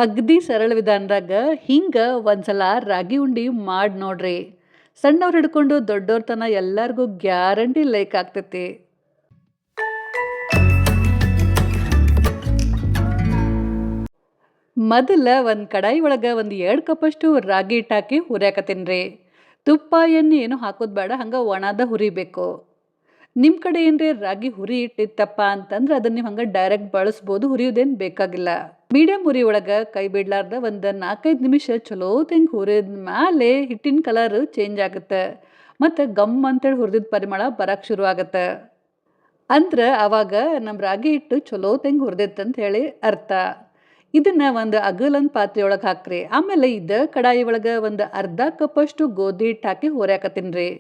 ಅಗ್ದಿ ಸರಳ ವಿಧಾನದಾಗ ಹಿಂಗ ಒಂದ್ಸಲ ರಾಗಿ ಉಂಡಿ ಮಾಡಿ ನೋಡ್ರಿ. ಸಣ್ಣವ್ರು ಹಿಡ್ಕೊಂಡು ದೊಡ್ಡೋರ್ ತನ ಎಲ್ಲಾರ್ಗೂ ಗ್ಯಾರಂಟಿ ಲೈಕ್ ಆಗ್ತೈತಿ. ಮೊದಲ ಒಂದ್ ಕಡಾಯಿ ಒಳಗ ಒಂದ್ 2 ಕಪ್ಪಷ್ಟು ರಾಗಿ ಹಿಟ್ಟು ಹಾಕಿ ಹುರ್ಯಾಕತ್ತೀನ್ರಿ. ತುಪ್ಪ ಎಣ್ಣೆ ಏನು ಹಾಕೋದ್ ಬೇಡ, ಹಂಗ ಒಣದ ಹುರಿಬೇಕು. ನಿಮ್ ಕಡೆ ಏನ್ರಿ ರಾಗಿ ಹುರಿ ಇಟ್ಟಿತ್ತಪ್ಪ ಅಂತಂದ್ರೆ ಅದನ್ನ ನೀವು ಹಂಗ ಡೈರೆಕ್ಟ್ ಬಳಸ್ಬೋದು, ಹುರಿಯೋದೇನ್ ಬೇಕಾಗಿಲ್ಲ. ಮೀಡಿಯಂ ಉರಿ ಒಳಗ ಕೈ ಬಿಡ್ಲಾರ್ದ ಒಂದ್ 4-5 ನಿಮಿಷ ಚಲೋ ತೆಂಗ್ ಹುರಿದ ಮ್ಯಾಲೆ ಹಿಟ್ಟಿನ ಕಲರ್ ಚೇಂಜ್ ಆಗುತ್ತೆ. ಮತ್ತೆ ಗಮ್ ಅಂತೇಳಿ ಹುರಿದಿದ್ ಪರಿಮಳ ಬರಕ್ ಶುರು ಆಗತ್ತೆ. ಅಂದ್ರ ಅವಾಗ ನಮ್ ರಾಗಿ ಹಿಟ್ಟು ಚಲೋ ತೆಂಗ್ ಹುರಿದೈತಂತ ಹೇಳಿ ಅರ್ಥ. ಇದನ್ನ ಒಂದು ಅಗಲನ್ ಪಾತ್ರೆಯೊಳಗೆ ಹಾಕ್ರಿ. ಆಮೇಲೆ ಕಡಾಯಿ ಒಳಗ ಒಂದು ಅರ್ಧ ಕಪ್ಪಷ್ಟು ಗೋಧಿ ಹಿಟ್ಟು ಹಾಕಿ ಹುರ್ಯಾಕತ್ತೀನ್ರಿ.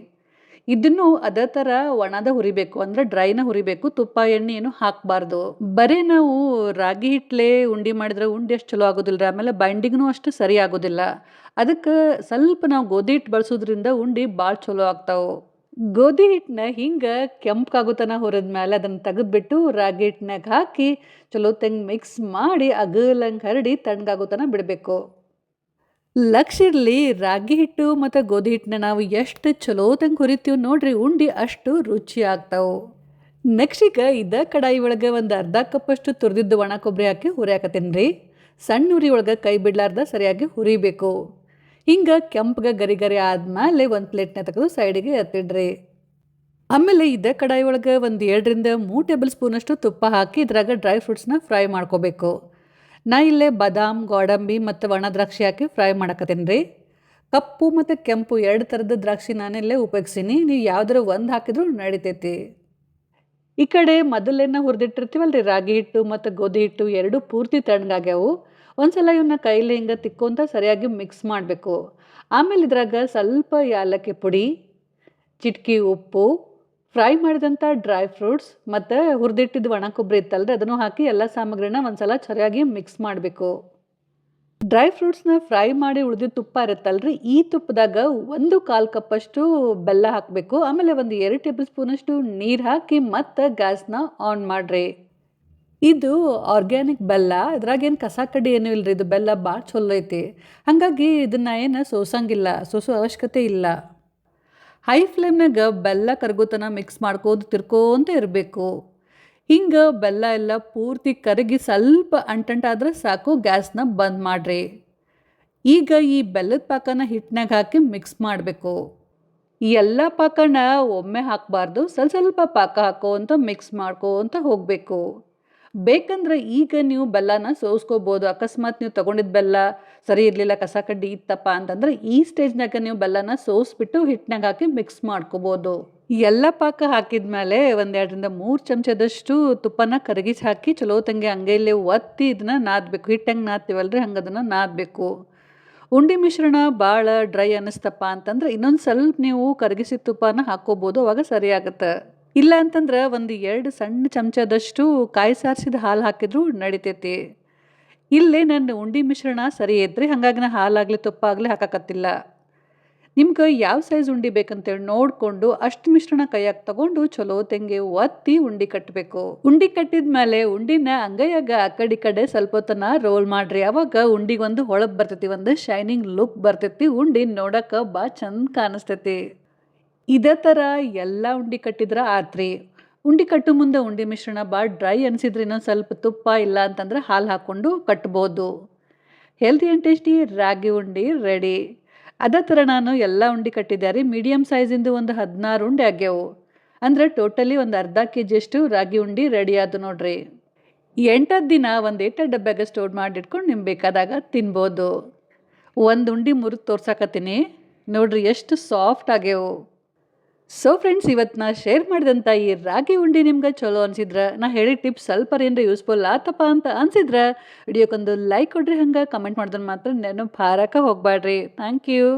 ಇದನ್ನು ಅದೇ ಥರ ಒಣದ ಹುರಿಬೇಕು, ಅಂದ್ರೆ ಡ್ರೈನ ಹುರಿಬೇಕು. ತುಪ್ಪ ಎಣ್ಣೆ ಏನು ಹಾಕಬಾರ್ದು. ಬರೀ ನಾವು ರಾಗಿ ಹಿಟ್ಲೆ ಉಂಡೆ ಮಾಡಿದ್ರೆ ಉಂಡೆ ಅಷ್ಟು ಚಲೋ ಆಗೋದಿಲ್ರಿ. ಆಮೇಲೆ ಬೈಂಡಿಂಗ್ನು ಅಷ್ಟು ಸರಿ ಆಗೋದಿಲ್ಲ. ಅದಕ್ಕೆ ಸ್ವಲ್ಪ ನಾವು ಗೋಧಿ ಹಿಟ್ಟು ಬಳಸೋದ್ರಿಂದ ಉಂಡೆ ಭಾಳ ಚಲೋ ಆಗ್ತಾವು. ಗೋಧಿ ಹಿಟ್ಟನ್ನ ಹಿಂಗ ಕೆಂಪಗಾಗೋ ತನ ಹುರಿದ್ಮೇಲೆ ಅದನ್ನ ತೆಗೆದ್ಬಿಟ್ಟು ರಾಗಿ ಹಿಟ್ನಾಗ ಹಾಕಿ ಚಲೋ ತೆಂಗ್ ಮಿಕ್ಸ್ ಮಾಡಿ ಅಗಲಂಗೆ ಹರಡಿ ತಣ್ಣಗಾಗೋ ತನ ಬಿಡಬೇಕು. ಲಕ್ಷ ಇರ್ಲಿ, ರಾಗಿ ಹಿಟ್ಟು ಮತ್ತು ಗೋಧಿ ಹಿಟ್ಟನ್ನ ನಾವು ಎಷ್ಟು ಚಲೋತಂಗೆ ಹುರಿತೀವಿ ನೋಡ್ರಿ, ಉಂಡೆ ಅಷ್ಟು ರುಚಿ ಆಗ್ತಾವು. ನೆಕ್ಸ್ಟ್ ಈಗ ಕಡಾಯಿ ಒಳಗೆ ಒಂದು ಅರ್ಧ ಕಪ್ಪಷ್ಟು ತುರಿದಿದ್ದು ಒಣ ಕೊಬ್ಬರಿ ಹಾಕಿ ಹುರಿಯಾಕತ್ತೀನಿ. ಸಣ್ಣ ಉರಿ ಒಳಗೆ ಕೈ ಬಿಡ್ಲಾರ್ದ ಸರಿಯಾಗಿ ಹುರಿಬೇಕು. ಹಿಂಗೆ ಕೆಂಪಗೆ ಗರಿ ಗರಿ ಆದ್ಮೇಲೆ ಒಂದು ಪ್ಲೇಟ್ನ ತೆಗೆದು ಸೈಡಿಗೆ ಎತ್ತಿಡ್ರಿ. ಆಮೇಲೆ ಕಡಾಯಿ ಒಳಗೆ ಒಂದು 2ರಿಂದ 3 ಟೇಬಲ್ ಸ್ಪೂನಷ್ಟು ತುಪ್ಪ ಹಾಕಿ ಇದ್ರಾಗ ಡ್ರೈ ಫ್ರೂಟ್ಸ್ನ ಫ್ರೈ ಮಾಡ್ಕೋಬೇಕು. ನಾ ಇಲ್ಲೇ ಬಾದಾಮ್, ಗೋಡಂಬಿ ಮತ್ತು ಒಣ ದ್ರಾಕ್ಷಿ ಹಾಕಿ ಫ್ರೈ ಮಾಡಕತ್ತೀನಿ ರೀ. ಕಪ್ಪು ಮತ್ತು ಕೆಂಪು 2 ಥರದ ದ್ರಾಕ್ಷಿ ನಾನಿಲ್ಲೇ ಉಪಯೋಗಿಸೀನಿ. ನೀವು ಯಾವ್ದಾರು ಒಂದು ಹಾಕಿದ್ರೂ ನಡಿತೈತಿ. ಈ ಕಡೆ ಮೊದಲೇನ ಹುರಿದಿಟ್ಟಿರ್ತೀವಲ್ರಿ ರಾಗಿ ಹಿಟ್ಟು ಮತ್ತು ಗೋಧಿ ಹಿಟ್ಟು ಎರಡೂ ಪೂರ್ತಿ ತಣ್ಣಗಾಗ್ಯಾವು. ಒಂದ್ಸಲ ಇವನ್ನ ಕೈಲಿ ಹಿಂಗೆ ತಿಕ್ಕೊಂತ ಸರಿಯಾಗಿ ಮಿಕ್ಸ್ ಮಾಡಬೇಕು. ಆಮೇಲೆ ಇದ್ರಾಗ ಸ್ವಲ್ಪ ಯಾಲಕ್ಕಿ ಪುಡಿ, ಚಿಟಕಿ ಉಪ್ಪು, ಫ್ರೈ ಮಾಡಿದಂಥ ಡ್ರೈ ಫ್ರೂಟ್ಸ್ ಮತ್ತು ಹುರಿದಿಟ್ಟಿದ್ದು ಒಣ ಕೊಬ್ಬರಿ ಇತ್ತಲ್ರಿ ಅದನ್ನು ಹಾಕಿ ಎಲ್ಲ ಸಾಮಗ್ರಿನ ಒಂದ್ಸಲ ಸರಿಯಾಗಿ ಮಿಕ್ಸ್ ಮಾಡಬೇಕು. ಡ್ರೈ ಫ್ರೂಟ್ಸ್ನ ಫ್ರೈ ಮಾಡಿ ಉಳಿದಿದ್ದ ತುಪ್ಪ ಇರುತ್ತಲ್ರಿ, ಈ ತುಪ್ಪದಾಗ 1/4 ಕಪ್ಪಷ್ಟು ಬೆಲ್ಲ ಹಾಕಬೇಕು. ಆಮೇಲೆ ಒಂದು 2 ಟೇಬಲ್ ಸ್ಪೂನಷ್ಟು ನೀರು ಹಾಕಿ ಮತ್ತು ಗ್ಯಾಸ್ನ ಆನ್ ಮಾಡಿರಿ. ಇದು ಆರ್ಗ್ಯಾನಿಕ್ ಬೆಲ್ಲ, ಇದ್ರಾಗೇನು ಕಸ ಕಡ್ಡಿ ಏನೂ ಇಲ್ಲರಿ. ಇದು ಬೆಲ್ಲ ಭಾಳ ಚಲೋ ಐತಿ. ಹಾಗಾಗಿ ಇದನ್ನು ಏನು ಸೋಸಂಗಿಲ್ಲ, ಸೋಸೋ ಅವಶ್ಯಕತೆ ಇಲ್ಲ. ಹೈ ಫ್ಲೇಮ್ನಾಗ ಬೆಲ್ಲ ಕರಗೋತನ ಮಿಕ್ಸ್ ಮಾಡ್ಕೊಂಡು ತಿರ್ಕೋಂತ ಇರಬೇಕು. ಹಿಂಗೆ ಬೆಲ್ಲ ಎಲ್ಲ ಪೂರ್ತಿ ಕರಗಿ ಸ್ವಲ್ಪ ಅಂಟಂಟಾದ್ರೆ ಸಾಕು, ಗ್ಯಾಸ್ನ ಬಂದ್ ಮಾಡಿರಿ. ಈಗ ಈ ಬೆಲ್ಲದ ಪಾಕನ ಹಿಟ್ಟಿನಾಗ ಹಾಕಿ ಮಿಕ್ಸ್ ಮಾಡಬೇಕು. ಈ ಎಲ್ಲ ಪಾಕನ ಒಮ್ಮೆ ಹಾಕಬಾರ್ದು, ಸ್ವಲ್ಪ ಸ್ವಲ್ಪ ಪಾಕ ಹಾಕೋಂತ ಮಿಕ್ಸ್ ಮಾಡ್ಕೋಂತ ಹೋಗಬೇಕು. ಬೇಕಂದ್ರೆ ಈಗ ನೀವು ಬೆಲ್ಲನ ಸೋಸ್ಕೋಬೋದು. ಅಕಸ್ಮಾತ್ ನೀವು ತೊಗೊಂಡಿದ್ದ ಬೆಲ್ಲ ಸರಿ ಇರಲಿಲ್ಲ, ಕಸ ಕಡ್ಡಿ ಇತ್ತಪ್ಪ ಅಂತಂದ್ರೆ ಈ ಸ್ಟೇಜ್ನಾಗ ನೀವು ಬೆಲ್ಲನ ಸೋಸ್ಬಿಟ್ಟು ಹಿಟ್ಟಿನಾಗ ಹಾಕಿ ಮಿಕ್ಸ್ ಮಾಡ್ಕೋಬೋದು. ಎಲ್ಲ ಪಾಕ ಹಾಕಿದ್ಮೇಲೆ ಒಂದು 2ರಿಂದ 3 ಚಮಚದಷ್ಟು ತುಪ್ಪನ ಕರಗಿಸಿ ಹಾಕಿ ಚಲೋ ತಂಗಿ ಅಂಗೈಲೇ ಒತ್ತಿ ಇದನ್ನ ನಾದಬೇಕು. ಹಿಟ್ಟಂಗೆ ನಾದ್ತೀವಲ್ರಿ ಹಂಗೆ ಅದನ್ನು ನಾದಬೇಕು. ಉಂಡೆ ಮಿಶ್ರಣ ಭಾಳ ಡ್ರೈ ಅನ್ನಿಸ್ತಪ್ಪ ಅಂತಂದ್ರೆ ಇನ್ನೊಂದು ಸ್ವಲ್ಪ ನೀವು ಕರಗಿಸಿದ ತುಪ್ಪನ ಹಾಕ್ಕೋಬೋದು, ಅವಾಗ ಸರಿ ಆಗುತ್ತೆ. ಇಲ್ಲ ಅಂತಂದ್ರೆ ಒಂದು 2 ಸಣ್ಣ ಚಮಚದಷ್ಟು ಕಾಯಿ ಸಾರಿಸಿದ ಹಾಲು ಹಾಕಿದ್ರೂ ನಡಿತೈತಿ. ಇಲ್ಲೇ ನನ್ನ ಉಂಡೆ ಮಿಶ್ರಣ ಸರಿ ಐತ್ರಿ, ಹಾಗಾಗಿ ನಾ ಹಾಲಾಗಲಿ ತುಪ್ಪ ಆಗಲಿ ಹಾಕಕತ್ತಿಲ್ಲ. ನಿಮ್ಗೆ ಯಾವ ಸೈಜ್ ಉಂಡೆ ಬೇಕಂತೇಳಿ ನೋಡಿಕೊಂಡು ಅಷ್ಟು ಮಿಶ್ರಣ ಕೈಯಾಗ ತಗೊಂಡು ಚಲೋ ತೆಂಗೆ ಒತ್ತಿ ಉಂಡೆ ಕಟ್ಟಬೇಕು. ಉಂಡೆ ಕಟ್ಟಿದ ಮೇಲೆ ಉಂಡಿನ ಅಂಗೈಯಾಗ ಆ ಕಡೆ ಈ ಕಡೆ ಸ್ವಲ್ಪ ಹೊತ್ತನ ರೋಲ್ ಮಾಡ್ರಿ. ಅವಾಗ ಉಂಡಿಗೊಂದು ಹೊಳಪ್ ಬರ್ತೈತಿ, ಒಂದು ಶೈನಿಂಗ್ ಲುಕ್ ಬರ್ತೈತಿ. ಉಂಡೆ ನೋಡಕ್ಕೆ ಭಾಳ ಚಂದ ಕಾಣಿಸ್ತೈತಿ. ಇದೇ ಥರ ಎಲ್ಲ ಉಂಡೆ ಕಟ್ಟಿದ್ರೆ ಆತ್ರಿ. ಉಂಡೆ ಕಟ್ಟು ಮುಂದೆ ಉಂಡೆ ಮಿಶ್ರಣ ಭಾಳ ಡ್ರೈ ಅನಿಸಿದ್ರೆ ಇನ್ನೊಂದು ಸ್ವಲ್ಪ ತುಪ್ಪ ಇಲ್ಲ ಅಂತಂದ್ರೆ ಹಾಲು ಹಾಕ್ಕೊಂಡು ಕಟ್ಬೋದು. ಹೆಲ್ದಿ ಆ್ಯಂಡ್ ಟೇಸ್ಟಿ ರಾಗಿ ಉಂಡೆ ರೆಡಿ. ಅದೇ ಥರ ನಾನು ಎಲ್ಲ ಉಂಡೆ ಕಟ್ಟಿದ್ದೆ ರೀ. ಮೀಡಿಯಮ್ ಸೈಜಿಂದು ಒಂದು 16 ಉಂಡೆ ಆಗ್ಯಾವು. ಅಂದರೆ ಟೋಟಲಿ ಒಂದು ಅರ್ಧ ಕೆಜಿಯಷ್ಟು ರಾಗಿ ಉಂಡೆ ರೆಡಿ ಆಯ್ತು ನೋಡ್ರಿ. 8 ದಿನ ಒಂದು 8 ಡಬ್ಬ್ಯಾಗ ಸ್ಟೋರ್ ಮಾಡಿಟ್ಕೊಂಡು ನಿಮ್ಗೆ ಬೇಕಾದಾಗ ತಿನ್ಬೋದು. ಒಂದು ಉಂಡೆ ಮುರಿದು ತೋರ್ಸಾಕತ್ತೀನಿ ನೋಡ್ರಿ, ಎಷ್ಟು ಸಾಫ್ಟ್ ಆಗ್ಯಾವು. ಸೊ ಫ್ರೆಂಡ್ಸ್, ಇವತ್ತು ನಾ ಶೇರ್ ಮಾಡಿದಂಥ ಈ ರಾಗಿ ಉಂಡೆ ನಿಮ್ಗೆ ಚಲೋ ಅನಿಸಿದ್ರೆ, ನಾ ಹೇಳಿದ ಟಿಪ್ಸ್ ಸ್ವಲ್ಪ ಏನಾರ ಯೂಸ್ಫುಲ್ ಆತಪ್ಪ ಅಂತ ಅನಿಸಿದ್ರೆ ವಿಡಿಯೋಕ್ಕೊಂದು ಲೈಕ್ ಕೊಡ್ರಿ. ಹಂಗೆ ಕಮೆಂಟ್ ಮಾಡಿದ್ರೆ ಮಾತ್ರ ನೆನಪು ಹಾರಕ್ಕೆ ಹೋಗಬೇಡ್ರಿ. Thank you.